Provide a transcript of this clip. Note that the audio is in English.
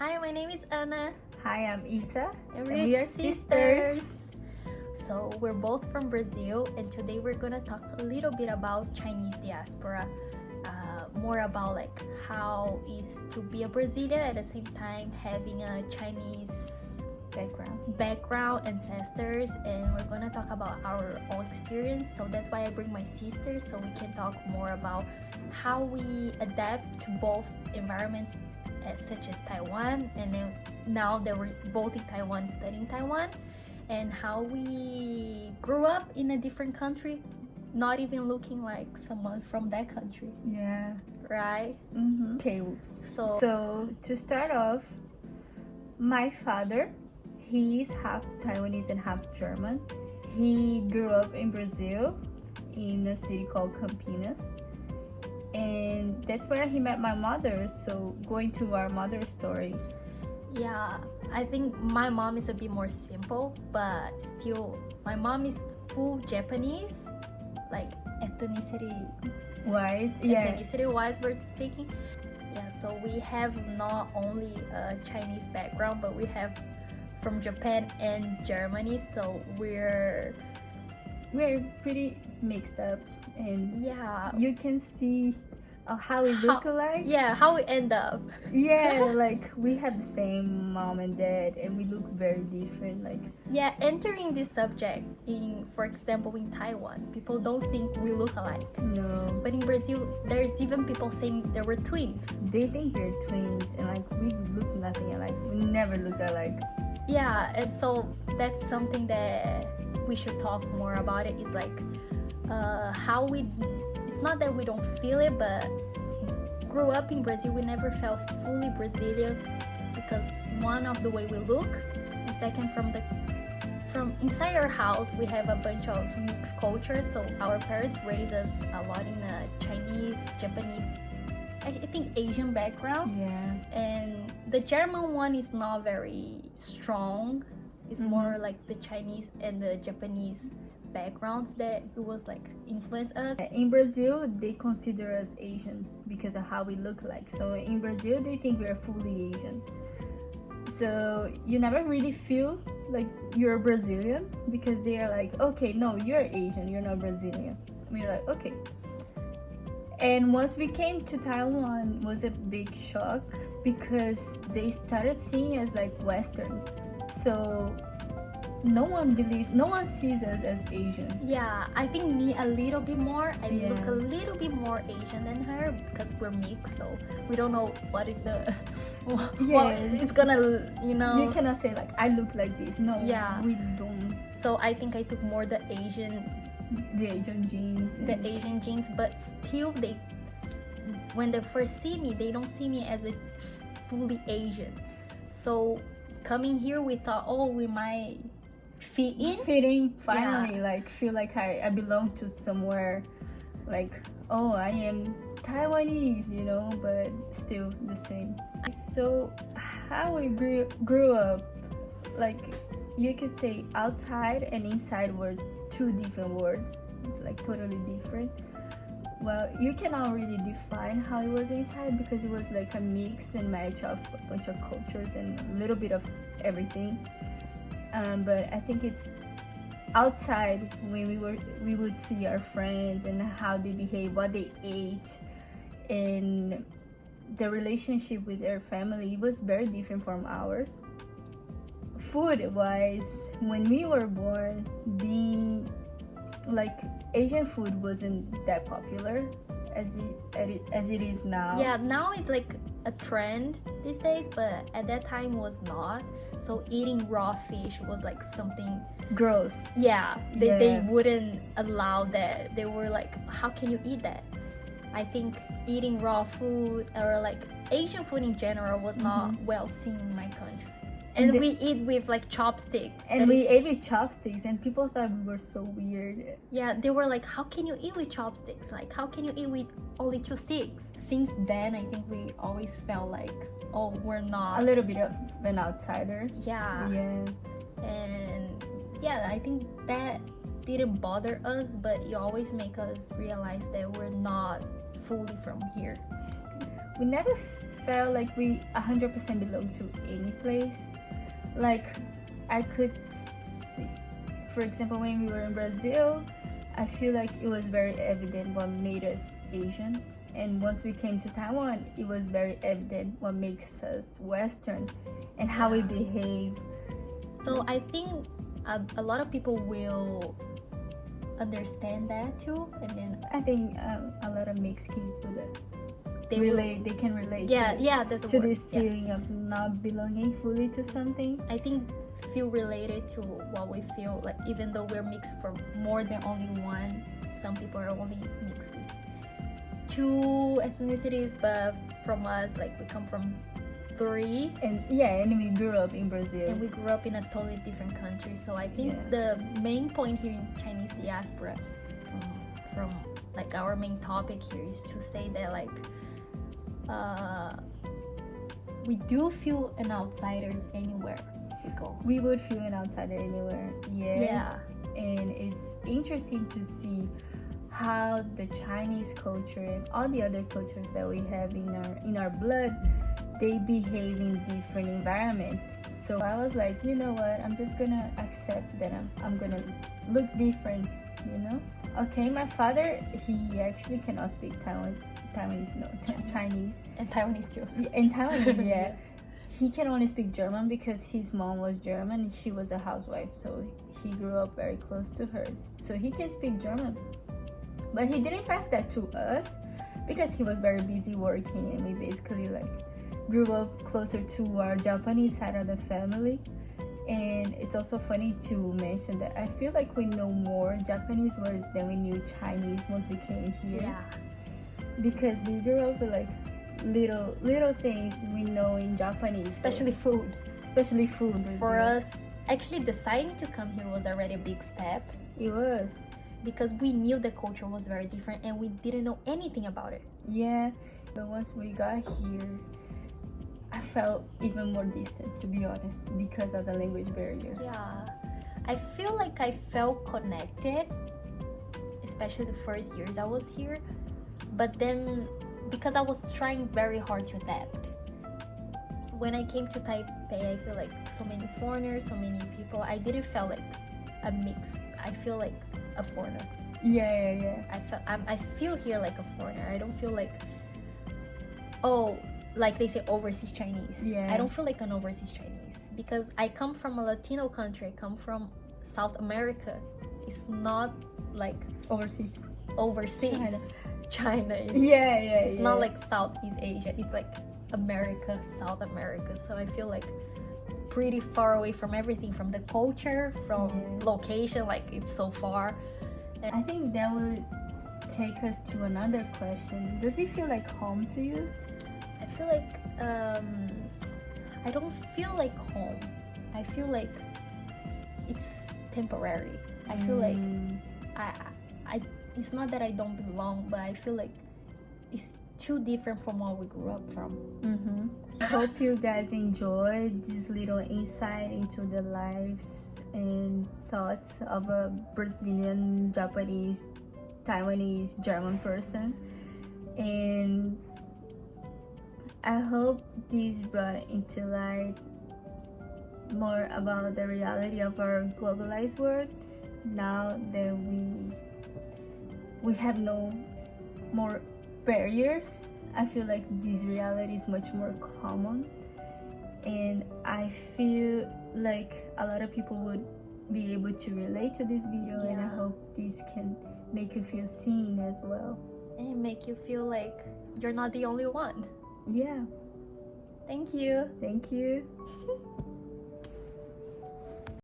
Hi, my name is Anna. Hi, I'm Isa, And we are sisters. So we're both from Brazil, and today we're gonna talk a little bit about Chinese diaspora, more about like how is to be a Brazilian at the same time having a Chinese background, ancestors, and we're gonna talk about our own experience. So that's why I bring my sisters, so we can talk more about how we adapt to both environments, such as Taiwan, and then now that we're both in Taiwan, studying Taiwan, and how we grew up in a different country, not even looking like someone from that country, Yeah. right? Okay, So so to start off, my father, he's half Taiwanese and half German. He grew up in Brazil, in a city called Campinas. And that's where he met my mother. So going to our mother's story. yeah, I think my mom is a bit more simple, but still, my mom is full Japanese, like ethnicity Wise, wise we're speaking. Yeah, so we have not only a Chinese background, but we have from Japan and Germany, so we're pretty mixed up, and yeah, you can see how we look alike. yeah, how we end up. Yeah, like we have the same mom and dad, and we look very different. Like, Yeah, entering this subject in, for example, in Taiwan, people don't think we look alike. no, But in Brazil, there's even people saying there were twins. they think we're twins, and like we look nothing alike. We never look alike. Yeah, and so that's something that we should talk more about. It is like how we, it's not that we don't feel it, but grew up in Brazil, we never felt fully Brazilian, because one of the way we look, and second, from inside our house we have a bunch of mixed cultures. So our parents raised us a lot in a Chinese, Japanese, I think Asian background. Yeah, And the German one is not very strong. It's more like the Chinese and the Japanese backgrounds that it was like influence us. in Brazil they consider us Asian because of how we look like. So in Brazil they think we're fully Asian. So you never really feel like you're Brazilian because they are like, okay, no, you're Asian, you're not Brazilian. We're like, okay. And once we came to Taiwan, was a big shock because they started seeing us like Western. So no one sees us as Asian. Yeah, I think me a little bit more. I Yeah. look a little bit more Asian than her because we're mixed, so we don't know what is the what it's gonna, You cannot say like I look like this. No, Yeah. we don't. So I think I took more the Asian Genes. but still when they first see me, they don't see me as a fully Asian. So coming here, we thought, oh, we might fit in. Fitting finally, like feel like I belong to somewhere. Like, oh, I am Taiwanese, but still the same. So how we grew up, like you could say outside and inside were two different words. It's like totally different. Well, you cannot really define how it was inside because it was like a mix and match of a bunch of cultures and a little bit of everything. But I think it's outside when we would see our friends and how they behave, what they ate, and the relationship with their family was very different from ours. Food-wise, when we were born, being like Asian food wasn't that popular as it is now. Yeah, now it's like a trend these days, but at that time was not. So eating raw fish was like something, Gross. yeah, they Yeah. wouldn't allow that. They were like, how can you eat that? I think eating raw food or like Asian food in general was not well seen in my country. And we eat with like chopsticks. And we ate with chopsticks, and people thought we were so weird. Yeah, they were like, how can you eat with chopsticks? Like, how can you eat with only 2 sticks? Since then, I think we always felt like, oh, we're A not. little bit of an outsider. Yeah. Yeah. And yeah, I think that didn't bother us, but it always make us realize that we're not fully from here. We never felt like we 100% belong to any place. Like I could see, for example, when we were in Brazil, I feel like it was very evident what made us Asian. And once we came to Taiwan, it was very evident what makes us Western and how we behave. So I think a lot of people will understand that too, and then I think a lot of mixed kids would they will, they can relate that's a to word. this feeling of not belonging fully to something. I think feel related to what we feel like, even though we're mixed from more than only one. Some people are only mixed with 2 ethnicities, but from us, like, we come from 3, And we grew up in Brazil. and we grew up in a totally different country. So I think Yeah. the main point here in Chinese diaspora, from like our main topic here, is to say that, like, we do feel an outsiders anywhere we go. We would feel an outsider anywhere. Yes. Yeah. And it's interesting to see how the Chinese culture and all the other cultures that we have in our blood, they behave in different environments. So I was like, you know what, I'm just gonna accept that I'm gonna look different, you know. Okay, my father, he actually cannot speak Chinese. And Taiwanese too. In Taiwanese, yeah. He can only speak German because his mom was German and she was a housewife, so he grew up very close to her. So he can speak German. But he didn't pass that to us because he was very busy working, and we basically like grew up closer to our Japanese side of the family. And it's also funny to mention that I feel like we know more Japanese words than we knew Chinese once we came here. Yeah. Because we grew up with like little things we know in Japanese, Especially food. especially food. For us, actually deciding to come here was already a big step, it was, because we knew the culture was very different and we didn't know anything about it. yeah. But once we got here, I felt even more distant, to be honest, because of the language barrier. Yeah. I feel like I felt connected, especially the first years I was here. But then, because I was trying very hard to adapt, when I came to Taipei, I feel like so many foreigners, so many people, I didn't feel like a mix. I feel like a foreigner. Yeah. I feel here like a foreigner. I don't feel like, oh, like they say overseas Chinese. Yeah. I don't feel like an overseas Chinese because I come from a Latino country. I come from South America. It's not like Overseas. China is. Yeah. It's not like Southeast Asia. It's like America, South America. So I feel like pretty far away from everything, from the culture, from location. Like, it's so far. I think that would take us to another question. Does it feel like home to you? I feel like I don't feel like home. I feel like it's temporary. I feel like I it's not that I don't belong, but I feel like it's too different from what we grew up from. I hope you guys enjoyed this little insight into the lives and thoughts of a Brazilian, Japanese, Taiwanese, German person. And I hope this brought into light more about the reality of our globalized world now that we have no more barriers. I feel like this reality is much more common, and I feel like a lot of people would be able to relate to this video, and I hope this can make you feel seen as well, and make you feel like you're not the only one. Yeah. Thank you. Thank you.